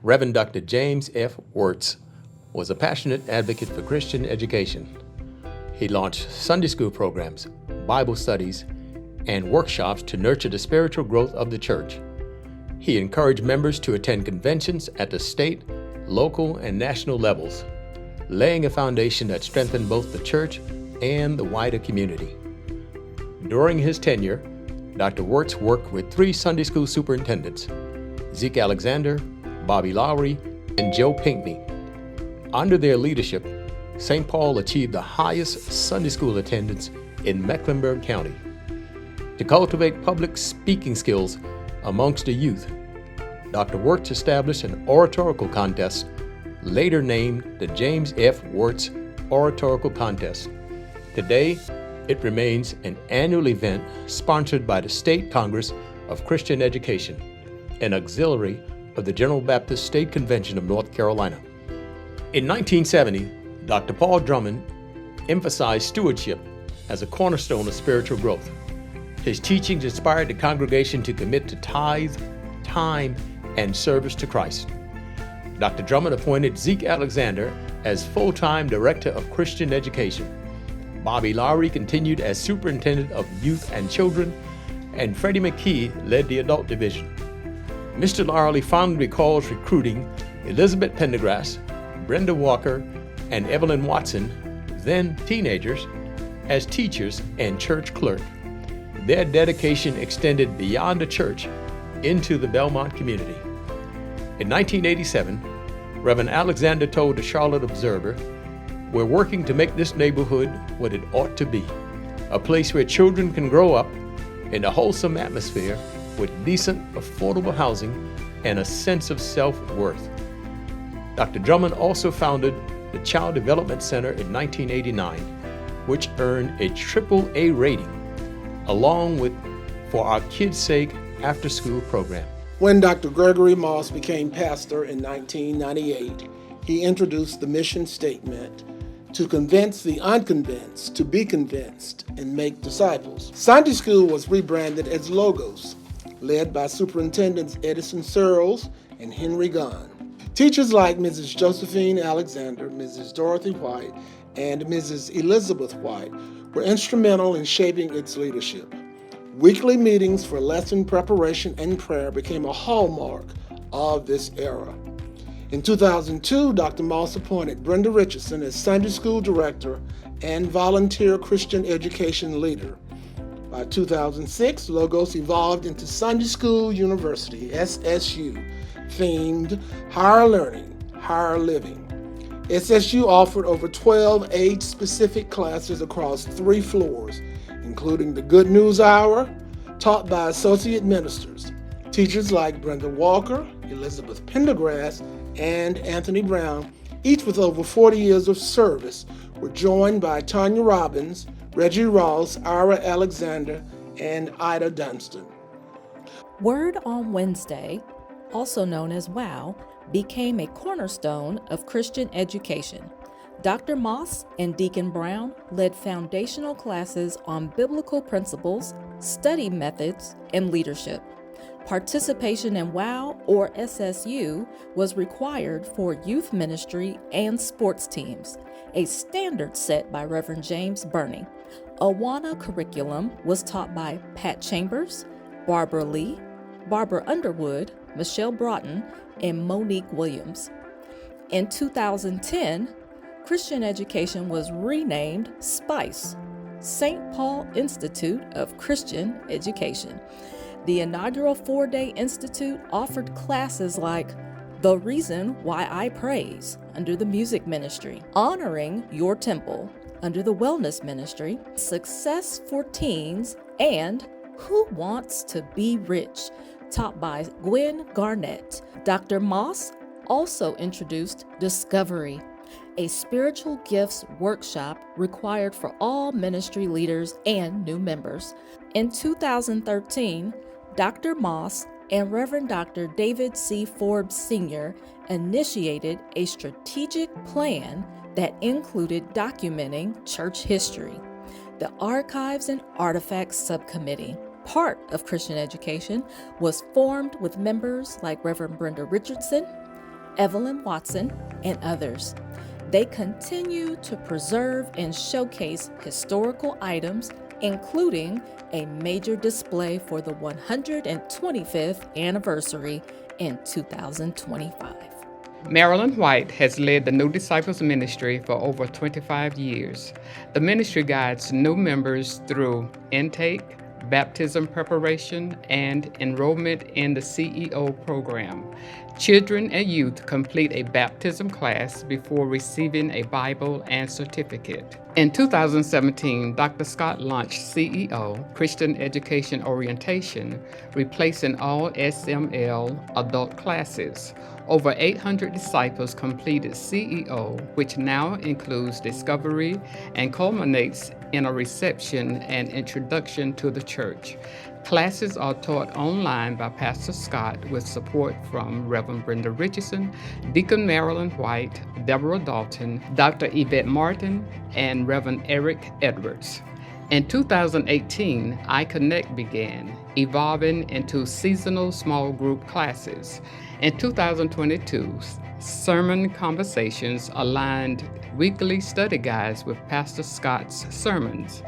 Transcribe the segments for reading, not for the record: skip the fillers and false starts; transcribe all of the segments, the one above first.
Reverend Dr. James F. Wirtz was a passionate advocate for Christian education. He launched Sunday school programs, Bible studies, and workshops to nurture the spiritual growth of the church. He encouraged members to attend conventions at the state, local, and national levels, laying a foundation that strengthened both the church and the wider community. During his tenure, Dr. Wirtz worked with 3 Sunday school superintendents, Zeke Alexander, Bobby Lowry, and Joe Pinkney. Under their leadership, St. Paul achieved the highest Sunday school attendance in Mecklenburg County. To cultivate public speaking skills amongst the youth, Dr. Wirtz established an oratorical contest, later named the James F. Wirtz Oratorical Contest. Today, it remains an annual event sponsored by the State Congress of Christian Education, an auxiliary of the General Baptist State Convention of North Carolina. In 1970, Dr. Paul Drummond emphasized stewardship as a cornerstone of spiritual growth. His teachings inspired the congregation to commit to tithe, time, and service to Christ. Dr. Drummond appointed Zeke Alexander as full-time Director of Christian Education. Bobby Lowry continued as Superintendent of Youth and Children, and Freddie McKee led the Adult Division. Mr. Lowry fondly recalls recruiting Elizabeth Pendergrass, Brenda Walker, and Evelyn Watson, then teenagers, as teachers and church clerk. Their dedication extended beyond the church into the Belmont community. In 1987, Reverend Alexander told the Charlotte Observer, "We're working to make this neighborhood what it ought to be, a place where children can grow up in a wholesome atmosphere with decent, affordable housing and a sense of self-worth." Dr. Drummond also founded the Child Development Center in 1989, which earned a AAA rating, along with For Our Kids' Sake after-school program. When Dr. Gregory Moss became pastor in 1998, he introduced the mission statement to convince the unconvinced to be convinced and make disciples. Sunday school was rebranded as Logos, led by Superintendents Edison Searles and Henry Gunn. Teachers like Mrs. Josephine Alexander, Mrs. Dorothy White, and Mrs. Elizabeth White were instrumental in shaping its leadership. Weekly meetings for lesson preparation and prayer became a hallmark of this era. In 2002, Dr. Moss appointed Brenda Richardson as Sunday School Director and Volunteer Christian Education Leader. By 2006, Logos evolved into Sunday School University, SSU, themed Higher Learning, Higher Living. SSU offered over 12 age-specific classes across 3 floors, including the Good News Hour, taught by associate ministers. Teachers like Brenda Walker, Elizabeth Pendergrass, and Anthony Brown, each with over 40 years of service, were joined by Tanya Robbins, Reggie Ross, Ira Alexander, and Ida Dunstan. Word on Wednesday, also known as WOW, became a cornerstone of Christian education. Dr. Moss and Deacon Brown led foundational classes on biblical principles, study methods, and leadership. Participation in WOW or SSU was required for youth ministry and sports teams, a standard set by Reverend James Burney. Awana curriculum was taught by Pat Chambers, Barbara Lee, Barbara Underwood, Michelle Broughton, and Monique Williams. In 2010, Christian education was renamed SPICE, St. Paul Institute of Christian Education. The inaugural 4-day institute offered classes like The Reason Why I Praise under the music ministry, Honoring Your Temple under the wellness ministry, Success for Teens, and Who Wants to Be Rich, taught by Gwen Garnett. Dr. Moss also introduced Discovery, a spiritual gifts workshop required for all ministry leaders and new members. In 2013, Dr. Moss and Reverend Dr. David C. Forbes Sr. initiated a strategic plan that included documenting church history. The Archives and Artifacts Subcommittee, part of Christian education, was formed with members like Reverend Brenda Richardson, Evelyn Watson, and others. They continue to preserve and showcase historical items, including a major display for the 125th anniversary in 2025. Marilyn White has led the New Disciples Ministry for over 25 years. The ministry guides new members through intake, baptism preparation, and enrollment in the CEO program. Children and youth complete a baptism class before receiving a Bible and certificate. In 2017, Dr. Scott launched CEO, Christian Education Orientation, replacing all SML adult classes. Over 800 disciples completed CEO, which now includes discovery and culminates in a reception and introduction to the church. Classes are taught online by Pastor Scott with support from Reverend Brenda Richardson, Deacon Marilyn White, Deborah Dalton, Dr. Yvette Martin, and Reverend Eric Edwards. In 2018, iConnect began, evolving into seasonal small group classes. In 2022, Sermon Conversations aligned weekly study guides with Pastor Scott's sermons.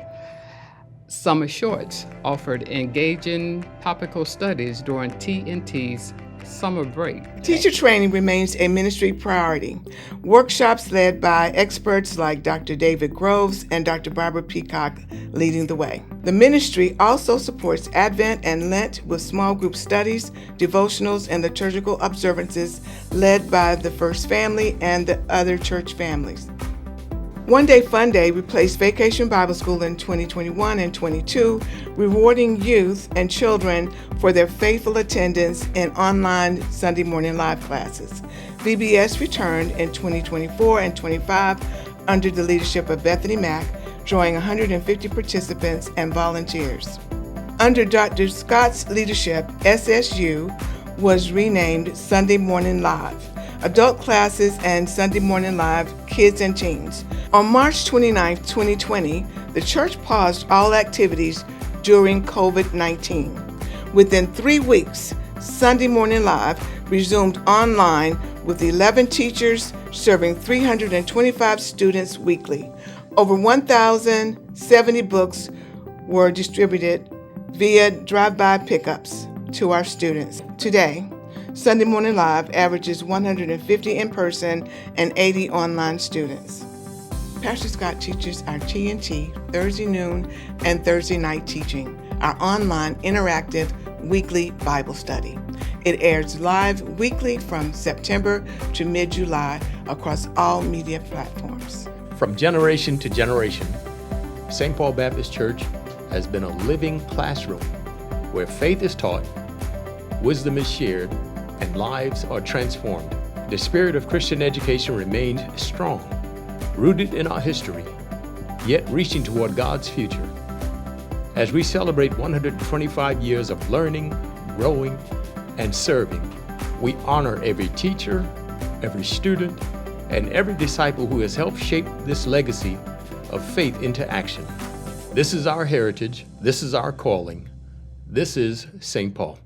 Summer Shorts offered engaging topical studies during T&T's summer break. Teacher training remains a ministry priority. Workshops led by experts like Dr. David Groves and Dr. Barbara Peacock leading the way. The ministry also supports Advent and Lent with small group studies, devotionals, and liturgical observances led by the First Family and the other church families. One Day Fun Day replaced Vacation Bible School in 2021 and 22, rewarding youth and children for their faithful attendance in online Sunday morning live classes. VBS returned in 2024 and 25 under the leadership of Bethany Mack, drawing 150 participants and volunteers. Under Dr. Scott's leadership, SSU was renamed Sunday Morning Live. Adult classes and Sunday Morning Live Kids and Teens. On March 29, 2020, the church paused all activities during COVID-19. Within 3 weeks, Sunday Morning Live resumed online with 11 teachers serving 325 students weekly. Over 1,070 books were distributed via drive-by pickups to our students. Today, Sunday Morning Live averages 150 in person and 80 online students. Pastor Scott teaches our T&T Thursday noon and Thursday night teaching, our online interactive weekly Bible study. It airs live weekly from September to mid-July across all media platforms. From generation to generation, St. Paul Baptist Church has been a living classroom where faith is taught, wisdom is shared, and lives are transformed. The spirit of Christian education remains strong, rooted in our history, yet reaching toward God's future. As we celebrate 125 years of learning, growing, and serving, we honor every teacher, every student, and every disciple who has helped shape this legacy of faith into action. This is our heritage, this is our calling, this is St. Paul.